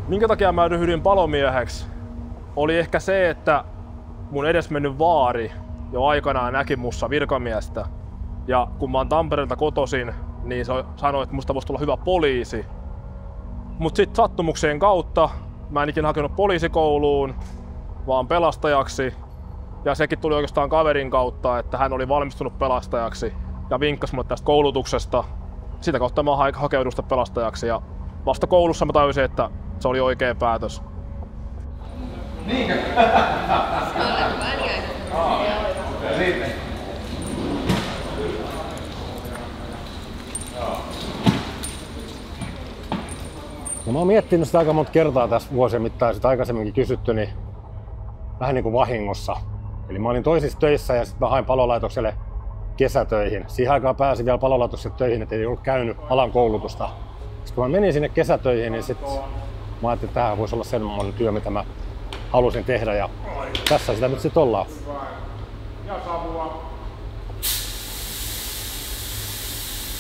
Minkä takia mä ryhdyin palomieheksi? Oli ehkä se, että mun edesmennyt vaari jo aikanaan näki mussa virkamiestä. Ja kun mä oon Tampereelta kotoisin, niin se sanoi, että musta voisi tulla hyvä poliisi. Mut sit sattumuksien kautta mä en ikinä hakenut poliisikouluun, vaan pelastajaksi. Ja sekin tuli oikeastaan kaverin kautta, että hän oli valmistunut pelastajaksi ja vinkkasi mulle tästä koulutuksesta. Sitä kautta mä hakeudun sitä pelastajaksi ja vasta koulussa mä tajusin, että se oli oikea päätös. Niinkö? No mä oon miettinyt sitä aika monta kertaa tässä vuosien mittaan, sitä aikaisemminkin kysytty, niin vähän niin kuin vahingossa. Eli mä olin toisissa töissä ja sitten mä hain palolaitokselle kesätöihin. Siihen aikaan pääsin vielä palolaitokselle töihin, ettei ollut käynyt alan koulutusta. Sitten kun mä menin sinne kesätöihin, niin sit mä ajattelin, että tämähän voisi olla sellainen työ, mitä mä halusin tehdä. Ja tässä sitä nyt sitten ollaan. Ja savua.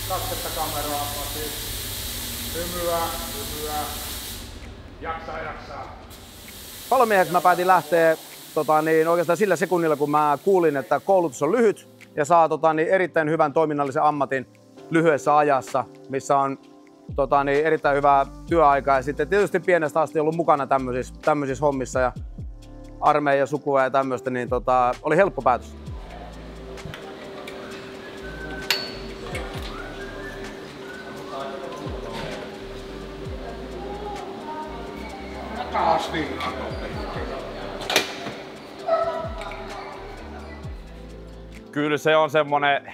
Katsetta kameraa, Pasi. Hymyä. Jaksaa. Palomieheksi mä päätin lähteä oikeastaan sillä sekunnilla, kun mä kuulin, että koulutus on lyhyt ja saa erittäin hyvän toiminnallisen ammatin lyhyessä ajassa, missä on erittäin hyvää työaikaa. Ja sitten tietysti pienestä asti ollut mukana tämmöisissä hommissa ja armeija, sukua ja tämmöistä, niin oli helppo päätös. Kyllä se on semmonen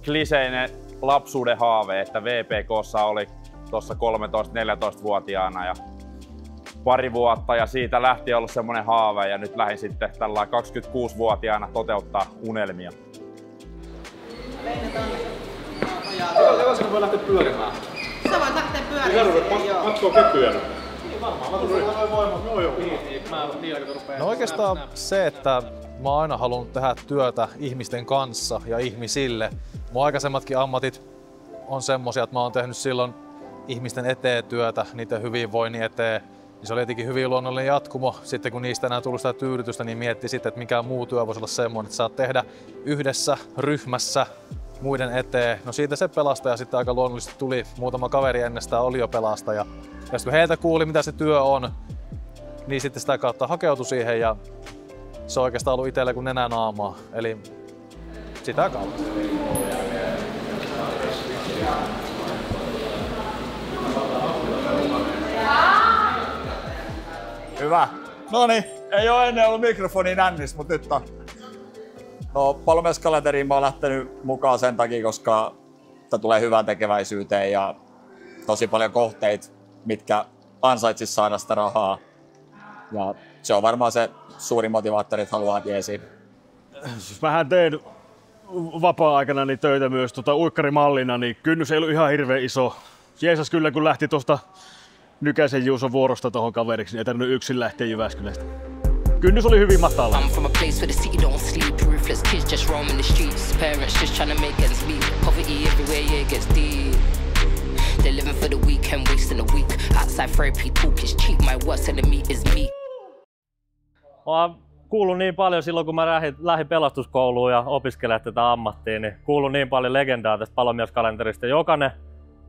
kliseinen lapsuuden haave, että VPK:ssa oli tuossa 13-14-vuotiaana ja pari vuotta ja siitä lähti ollut semmonen haave ja nyt lähdin sitten tällä 26-vuotiaana toteuttaa unelmia. Josko voi lähteä pyörimään? Sä voit lähteä pyörimään. Matko kepyönä. No oikeastaan se, että mä oon aina halunnut tehdä työtä ihmisten kanssa ja ihmisille. Mun aikaisemmatkin ammatit on semmosia, että mä oon tehnyt silloin ihmisten eteen työtä, niiden hyvinvoinnin eteen. Niin se oli jotenkin hyvin luonnollinen jatkumo. Sitten kun niistä enää tullut sitä tyydytystä, niin mietti sitten, että mikä muu työ voisi olla semmoinen, että saat tehdä yhdessä, ryhmässä, muiden eteen. No siitä se pelastaja sitten aika luonnollisesti tuli. Muutama kaveri ennestään oli jo pelastaja. Ja kun heiltä kuuli, mitä se työ on, niin sitten sitä kautta hakeutui siihen ja se on oikeastaan ollut itselle kuin nenä naamaa. Eli sitä kautta. Hyvä. Noniin, ei oo ennen ollut mikrofoni nännis, mut nyt on. No, palomieskalenteriin mä oon lähtenyt mukaan sen takia, koska tää tulee hyvään tekeväisyyteen ja tosi paljon kohteita, mitkä ansaitsis saada sitä rahaa. Ja se on varmaan se suuri motivaattori, että haluaa jeesiin. Mähän teen vapaa-aikana niin töitä myös uikkarimallina, niin kynnys ei ollut ihan hirveän iso. Jeesas kyllä, kun lähti tuosta Nykäsen Juuson vuorosta tuohon kaveriksi, niin ei tarvinnut yksin lähteä Jyväskylästä. Kynnys oli hyvin matala. I'm from a place where the city don't sleep. Ruthless kids just roaming the streets. Parents just trying to make ends meet. Poverty everywhere, yeah, it gets deep. They're living for the weekend, wasting a week. Outside therapy talk is cheap. My worst enemy is me. Mä oon kuullut niin paljon silloin, kun mä lähdin pelastuskouluun ja opiskelemaan tätä ammattia, niin kuullut niin paljon legendaa tästä palomieskalenterista. Jokainen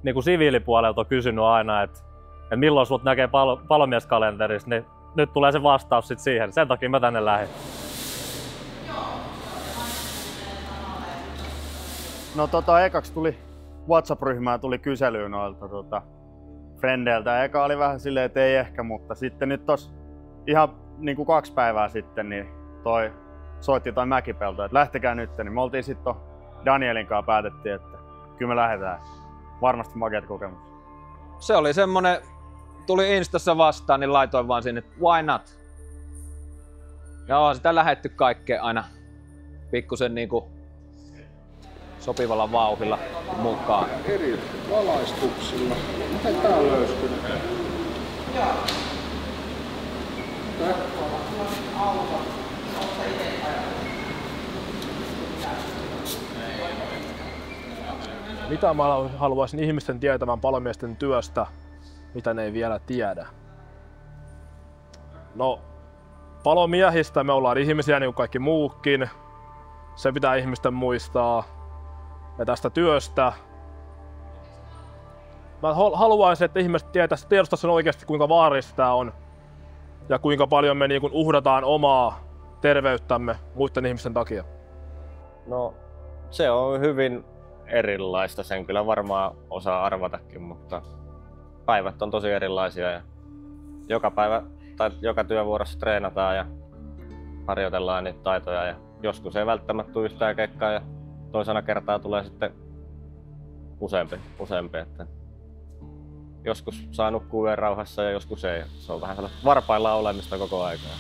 niin kuin siviilipuolelta on kysynyt aina, että milloin sut näkee palomieskalenterissa, niin nyt tulee se vastaus sit siihen. Sen takia mä tänne lähdin. No ekaksi tuli WhatsApp-ryhmään tuli kyselyä noilta frendeiltä. Eka oli vähän silleen, että ei ehkä, mutta sitten nyt tos ihan niin kuin 2 päivää sitten niin soitti toi Mäkipelto, että lähtekää nyt. Niin me oltiin sitten Danielin kanssa päätettiin, että kyllä me lähdetään. Varmasti makeat kokemus. Se oli semmonen, tuli Instassa vastaan, niin laitoin vaan sinne, why not? Ja on sitä lähetty kaikkea aina pikkusen niinku sopivalla vauhdilla mukaan. Eri valaistuksilla. Miten tää on löystynyt? Mitä mä haluaisin ihmisten tietävän palomiesten työstä, mitä ne ei vielä tiedä. No, palomiehistä me ollaan ihmisiä niin kuin kaikki muukin. Se pitää ihmisten muistaa. Ja tästä työstä. Mä haluaisin, että ihmiset tiedostaisivat sen oikeasti, kuinka vaarallista tää on. Ja kuinka paljon me niin kuin uhrataan omaa terveyttämme muiden ihmisten takia. No, se on hyvin erilaista. Sen kyllä varmaan osaa arvatakin, mutta päivät on tosi erilaisia. Ja joka päivä tai joka työvuorossa treenataan ja harjoitellaan niitä taitoja. Ja joskus ei välttämättä tule yhtään keikkaa ja toisena kertaa tulee sitten useampi. Että joskus saa nukkua yön rauhassa ja joskus ei. Se on vähän sellaista varpaillaan olemista koko aikaa.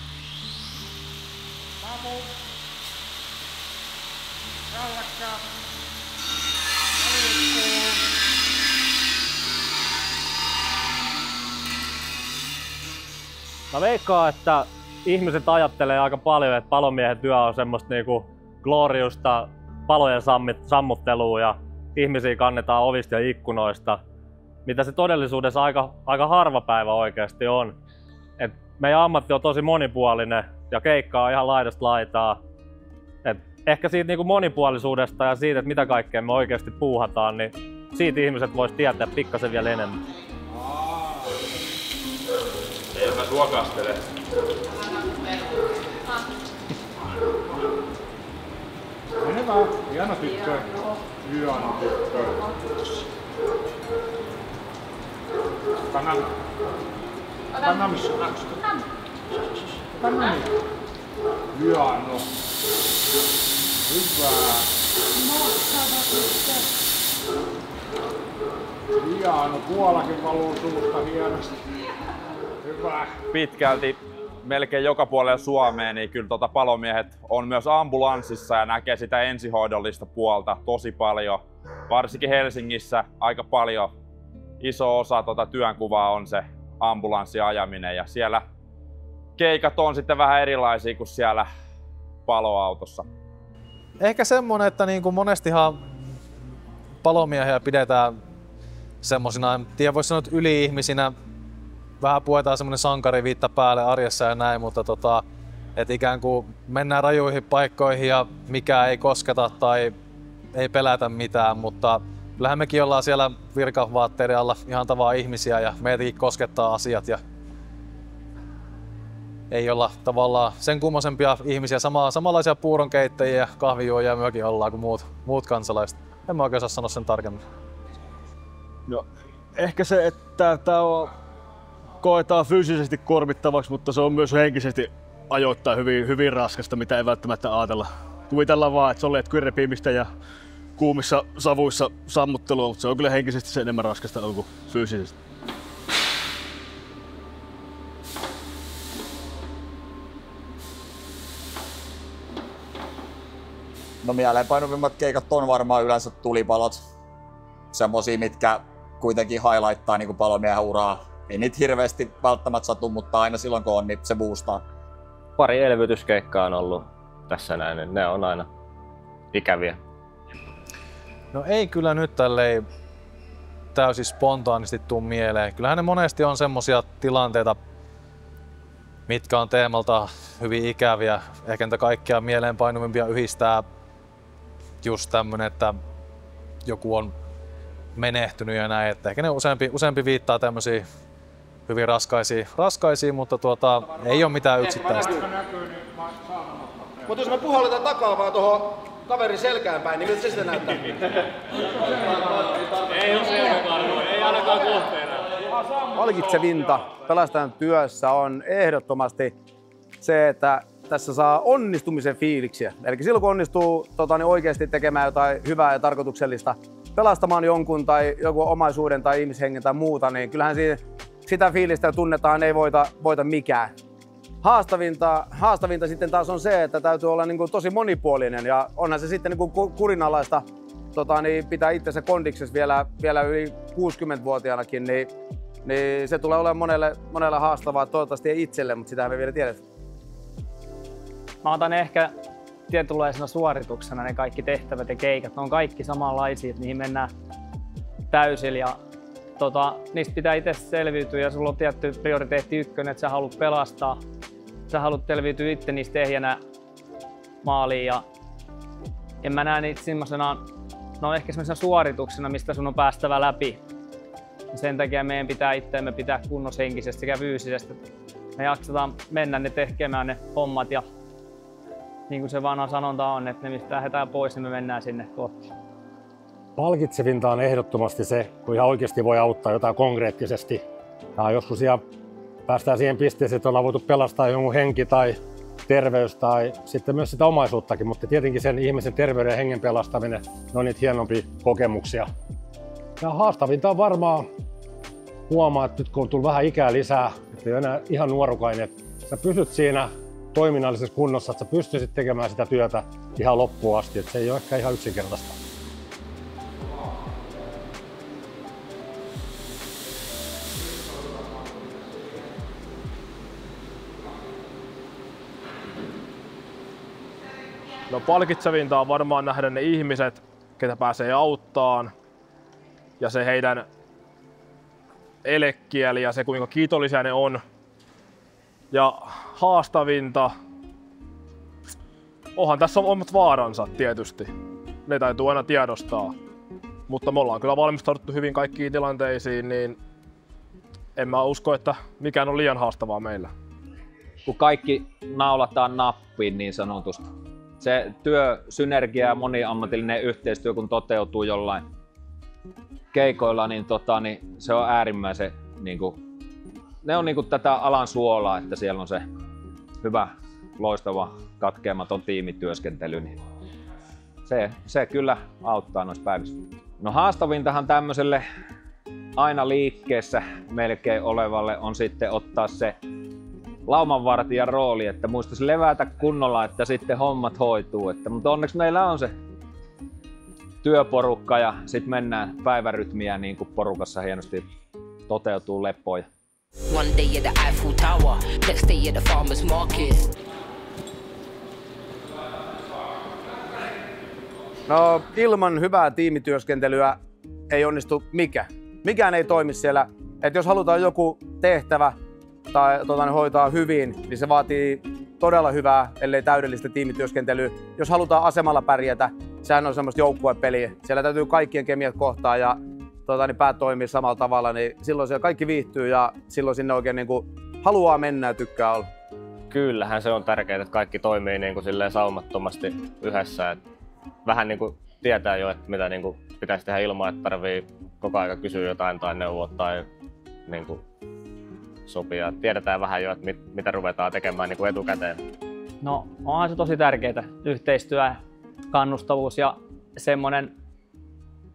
Mä veikkaan, että ihmiset ajattelee aika paljon, että palomiehen työ on semmoista niinku gloriusta palojen sammuttelua ja ihmisiä kannetaan ovista ja ikkunoista, mitä se todellisuudessa aika harva päivä oikeasti on. Et meidän ammatti on tosi monipuolinen ja keikka on ihan laidasta laitaa. Et ehkä siitä niinku monipuolisuudesta ja siitä, että mitä kaikkea me oikeasti puuhataan, niin siitä ihmiset vois tietää pikkasen vielä enemmän. Ei mä suokastele. Hyvä, hieno tyttö. Hieno tyttö. Tänä missä läksyt? Tänä missä? Hieno. Hyvä. Hieno, puolakin valuu suusta hienosti. Hyvä. Pitkälti melkein joka puolella Suomea, niin kyllä palomiehet on myös ambulanssissa ja näkee sitä ensihoidollista puolta tosi paljon. Varsinkin Helsingissä aika paljon iso osa työnkuvaa on se ambulanssiajaminen ja siellä keikat on sitten vähän erilaisia kuin siellä paloautossa. Ehkä semmonen, että niin kuin monestihan palomiehiä pidetään semmosina, en tiedä voisi sanoa, että yli-ihmisinä. Vähän puetaan semmonen sankariviitta päälle arjessa ja näin, mutta että ikään kuin mennään rajuihin paikkoihin ja mikään ei kosketa tai ei pelätä mitään, mutta kyllähän mekin ollaan siellä virkavaatteiden alla ihan tavaa ihmisiä ja meitäkin koskettaa asiat ja ei olla tavallaan sen kummosempia ihmisiä, samanlaisia puuronkeittäjiä ja kahvijuojia myökin ollaan kuin muut kansalaiset. En mä oikein saa sanoa sen tarkemmin. No, ehkä se, että tää on koetaan fyysisesti kuormittavaksi, mutta se on myös henkisesti ajoittain hyvin raskasta, mitä ei välttämättä ajatella. Kuvitellaan vaan, että se on repimistä ja kuumissa savuissa sammuttelua, mutta se on kyllä henkisesti se enemmän raskasta kuin fyysisesti. No mieleenpainuvimmat keikat on varmaan yleensä tulipalot. Semmosia, mitkä kuitenkin highlighttaa niin kuin palomiehen uraa. Ei niitä hirveästi välttämättä satu, mutta aina silloin kun on, niin se boostaa. Pari elvytyskeikkaa on ollut tässä näin, niin ne on aina ikäviä. No ei kyllä nyt tälleen täysin spontaanisti tuu mieleen. Kyllähän ne monesti on semmosia tilanteita, mitkä on teemalta hyvin ikäviä. Ehkä niitä kaikkia mieleenpainuvimpia yhdistää just tämmönen, että joku on menehtynyt ja näin. Että ehkä ne useampi viittaa tämmöisiin hyvin raskaisiin, mutta ei ole mitään yksittäistä. Mutta jos me puhalletaan takaa vaan tuohon kaverin selkään päin, niin miltä se sitten näyttää? Ei ole selkäkarvoja, ei ainakaan kohteena. Palkitsevinta pelastajan työssä on ehdottomasti se, että tässä saa onnistumisen fiiliksiä. Eli silloin kun onnistuu oikeasti tekemään jotain hyvää ja tarkoituksellista, pelastamaan jonkun tai joku omaisuuden tai ihmishengen tai muuta, niin kyllähän sitä fiilistä tunnetaan ei voita mikään. Haastavinta sitten taas on se, että täytyy olla niin kuin tosi monipuolinen ja onhan se sitten niin kuin kurinalaista pitää itsensä kondiksessa vielä yli 60-vuotiaanakin, niin se tulee olemaan monelle haastavaa, toivottavasti ei itselle, mutta sitä me vielä tiedetään. Mä otan ehkä tietynlaisena suorituksena ne kaikki tehtävät ja keikat. Ne on kaikki samanlaisia, että niihin mennään täysillä ja niistä pitää itse selviytyä ja sulla on tietty prioriteetti ykkönen, että sä haluat pelastaa. Sä haluat selviytyä itse niistä ehjänä maaliin ja en mä näe niitä semmoisena, no ehkä semmoisena suorituksena, mistä sun on päästävä läpi. Ja sen takia meidän pitää itseämme pitää kunnossa henkisesti sekä fyysisesti. Me jaksetaan mennä ne tekemään ne hommat ja niin kuin se vanha sanonta on, että ne mistä lähdetään pois, niin me mennään sinne kohti. Palkitsevinta on ehdottomasti se, kun ihan oikeasti voi auttaa jotain konkreettisesti. Ja joskus ihan päästään siihen pisteeseen, että ollaan voitu pelastaa jonkun henki tai terveys tai sitten myös sitä omaisuuttakin, mutta tietenkin sen ihmisen terveyden ja hengen pelastaminen, ne on niitä hienompia kokemuksia. Ja haastavinta on varmaan huomaa, että nyt kun on tullut vähän ikää lisää, että ei ole enää ihan nuorukainen, että sä pysyt siinä toiminnallisessa kunnossa, että sä pystyisit tekemään sitä työtä ihan loppuun asti, että se ei ole ehkä ihan yksinkertaista. No palkitsevinta on varmaan nähdä ne ihmiset, ketä pääsee auttaan ja se heidän elekieli ja se kuinka kiitollisia ne on. Ja haastavinta, onhan tässä omat vaaransa tietysti, ne täytyy aina tiedostaa. Mutta me ollaan kyllä valmistauduttu hyvin kaikkiin tilanteisiin, niin en mä usko, että mikään on liian haastavaa meillä. Kun kaikki naulataan nappiin niin sanotusti. Se synergia ja moniammatillinen yhteistyö kun toteutuu jollain keikoilla, niin, niin se on äärimmäisen ne on tätä alan suolaa, että siellä on se hyvä, loistava, katkeamaton tiimityöskentely. Niin se kyllä auttaa noissa päivissä. No haastavintahan tämmöiselle aina liikkeessä melkein olevalle on sitten ottaa se laumanvartijan rooli, että muistaisi levätä kunnolla, että sitten hommat hoituu. Mutta onneksi meillä on se työporukka ja sitten mennään päivärytmiä niin kuin porukassa hienosti toteutuu leppoja. One day at the Eiffel Tower, next day at the farmer's market. No ilman hyvää tiimityöskentelyä ei onnistu mikään ei toimi siellä. Et jos halutaan joku tehtävä tai hoitaa hyvin, niin se vaatii todella hyvää, ellei täydellistä tiimityöskentelyä. Jos halutaan asemalla pärjätä, sehän on semmoista joukkuepeliä. Siellä täytyy kaikkien kemiat kohtaa ja päät toimii samalla tavalla, niin silloin siellä kaikki viihtyy ja silloin sinne oikein niin kuin haluaa mennä ja tykkää olla. Kyllähän se on tärkeää, että kaikki toimii niin kuin silleen saumattomasti yhdessä. Et vähän niin kuin tietää jo, että mitä niin kuin pitäisi tehdä ilman, että tarvii koko ajan kysyä jotain tai neuvoa tai niin kuin sopia. Tiedetään vähän jo, että mitä ruvetaan tekemään niin kuin etukäteen. No onhan se tosi tärkeää, yhteistyö, kannustavuus ja semmoinen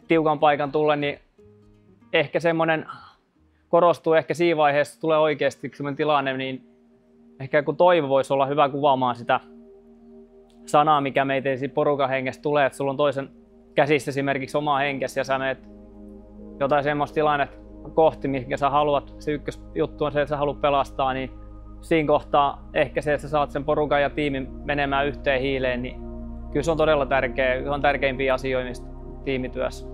tiukan paikan tulle, niin ehkä semmoinen korostuu ehkä siinä vaiheessa, tulee oikeasti semmoinen tilanne, niin ehkä joku toivo voisi olla hyvä kuvaamaan sitä sanaa, mikä meitä porukan hengestä tulee, että sulla on toisen käsissä esimerkiksi omaa henkessä ja sä menet jotain semmoista tilannetta kohti, mikä sä haluat. Se ykkösjuttu on se, että sä haluat pelastaa, niin siinä kohtaa ehkä se, että sä saat sen porukan ja tiimin menemään yhteen hiileen, niin kyllä se on todella tärkeä, se on tärkeimpiä asioita tiimityössä.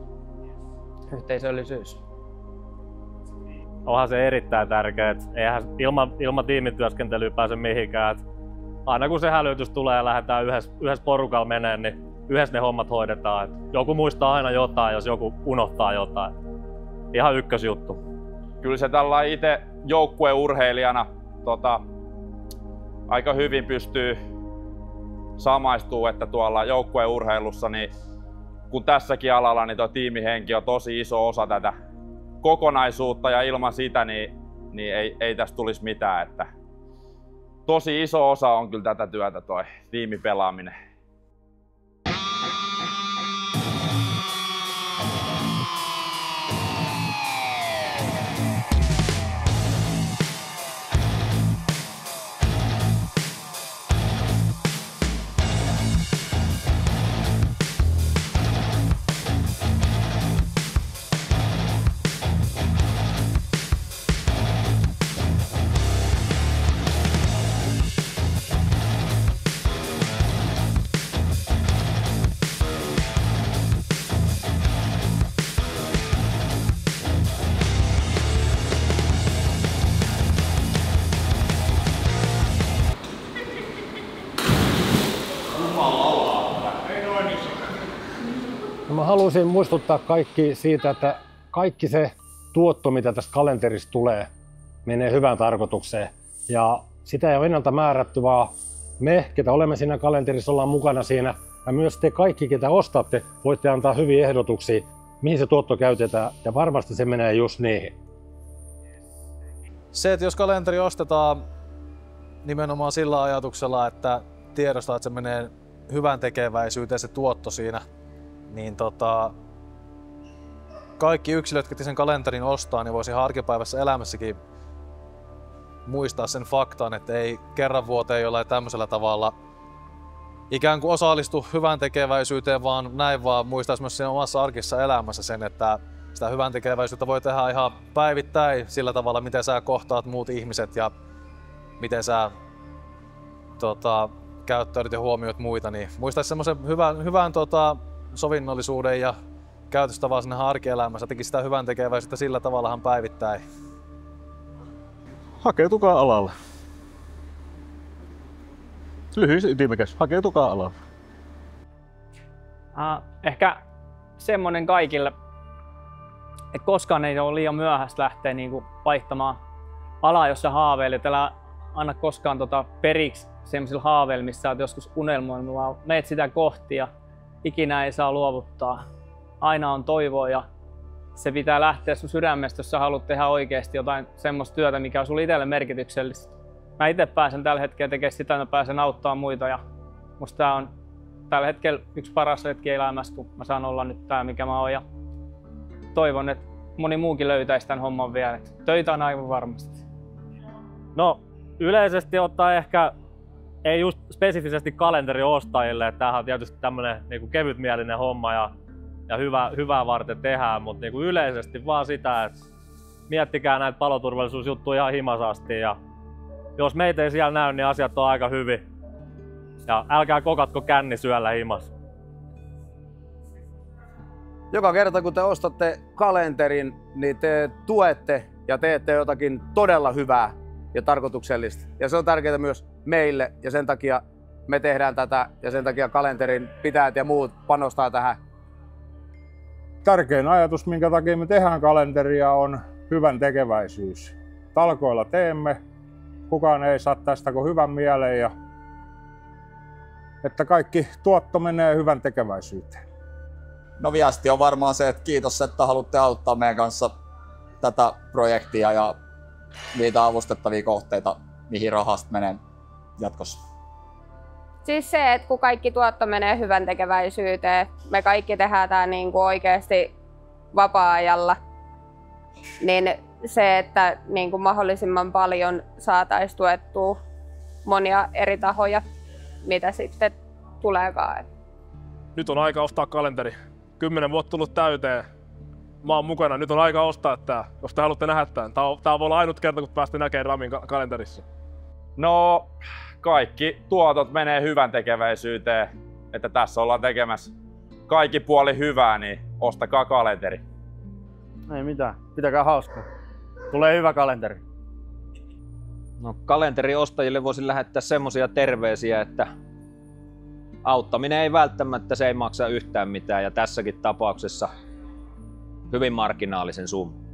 Yhteisöllisyys. Onhan se erittäin tärkeää, että eihän ilman tiimityöskentelyä pääse mihinkään. Aina kun se hälytys tulee ja lähdetään yhdessä porukalla meneen, niin yhdessä ne hommat hoidetaan. Et joku muistaa aina jotain, jos joku unohtaa jotain. Ihan ykkösjuttu. Kyllä se tällä itse joukkueurheilijana aika hyvin pystyy samaistumaan, että tuolla joukkueurheilussa, niin kun tässäkin alalla, niin tuo tiimihenki on tosi iso osa tätä kokonaisuutta ja ilman sitä niin ei tästä tulisi mitään. Että tosi iso osa on kyllä tätä työtä toi tiimipelaaminen. mä haluaisin muistuttaa kaikki siitä, että kaikki se tuotto, mitä tästä kalenterista tulee, menee hyvään tarkoitukseen. Ja sitä ei ole ennalta määrätty, vaan me, ketä olemme siinä kalenterissa, ollaan mukana siinä. Ja myös te kaikki, ketä ostatte, voitte antaa hyviä ehdotuksia, mihin se tuotto käytetään. Ja varmasti se menee just niihin. Se, että jos kalenteri ostetaan nimenomaan sillä ajatuksella, että tiedostaa, että se menee hyvän tekeväisyyteen se tuotto siinä, niin kaikki yksilöt, jotka sen kalenterin ostaa, niin voisi ihan arkipäivässä elämässäkin muistaa sen faktan, että ei kerran vuoteen jollain tämmöisellä tavalla ikään kuin osallistu hyvän tekeväisyyteen, vaan näin vaan muistaisi myös siinä omassa arkissa elämässä sen, että sitä hyvän tekeväisyyttä voi tehdä ihan päivittäin sillä tavalla, miten sä kohtaat muut ihmiset ja miten sä käyttäydyt ja huomioit muita, niin muistaisi semmoisen hyvän sovinnollisuuden ja käytöstavan sinne arkielämässä, teki sitä hyvän tekeväisyyttä sillä tavallahan päivittäin. Hakeutukaa alalle. Lyhyt ytimekäs, hakeutukaa alalle. Ehkä semmonen kaikille, että koskaan ei ole liian myöhäistä lähteä niinku vaihtamaan alaa, jos sä haaveilet. Älä anna koskaan periksi semmoisilla haaveilla, missä sä oot joskus unelmoinut, vaan meet sitä kohti ja ikinä ei saa luovuttaa. Aina on toivoa ja se pitää lähteä sun sydämestä, jos sä haluat tehdä oikeasti jotain semmoista työtä, mikä on sulle itselle merkityksellistä. Mä itse pääsen tällä hetkellä tekemään sitä, että mä pääsen auttamaan muita ja musta tää on tällä hetkellä yksi paras hetki elämässä, kun mä saan olla nyt tää, mikä mä oon. Ja toivon, että moni muukin löytäisi tämän homman vielä. Että töitä on aivan varmasti. No, yleisesti ottaen ehkä ei just spesifisesti kalenteriostajille, että tämähän on tietysti tämmönen niinku kevytmielinen homma ja hyvää varten tehdään, mutta niinku yleisesti vaan sitä, että miettikää näitä paloturvallisuusjuttuja ihan himasasti ja jos meitä ei siellä näy, niin asiat on aika hyvin. Ja älkää kokatko känni syöllä himas. Joka kerta kun te ostatte kalenterin, niin te tuette ja teette jotakin todella hyvää ja tarkoituksellista. Ja se on tärkeää myös meille ja sen takia me tehdään tätä ja sen takia kalenterin pitäjät ja muut panostaa tähän. Tärkein ajatus, minkä takia me tehdään kalenteria, on hyvän tekeväisyys. Talkoilla teemme, kukaan ei saa tästä kuin hyvän mieleen ja että kaikki tuotto menee hyvän tekeväisyyteen. No viesti on varmaan se, että kiitos, että haluatte auttaa meidän kanssa tätä projektia ja niitä avustettavia kohteita, mihin rahasta menee jatkossa. Siis se, että kun kaikki tuotto menee hyvän tekeväisyyteen, me kaikki tehdään tämä niin kuin oikeasti vapaa-ajalla, niin se, että niin kuin mahdollisimman paljon saataisiin tuettua monia eri tahoja, mitä sitten tuleekaan. Nyt on aika ostaa kalenteri. 10 vuotta tullut täyteen. Mä oon mukana. Nyt on aika ostaa tää, jos te haluatte nähdä tämän. Tää voi olla ainut kerta, kun päästä näkemään Ramin kalenterissa. No, kaikki tuotot menee hyvän tekeväisyyteen. Että tässä ollaan tekemässä kaikki puoli hyvää, niin ostakaa kalenteri. Ei mitään. Pitäkää hauskaa. Tulee hyvä kalenteri. No, kalenteriostajille voisin lähettää semmoisia terveisiä, että auttaminen ei välttämättä se ei maksa yhtään mitään ja tässäkin tapauksessa hyvin marginaalisen summan.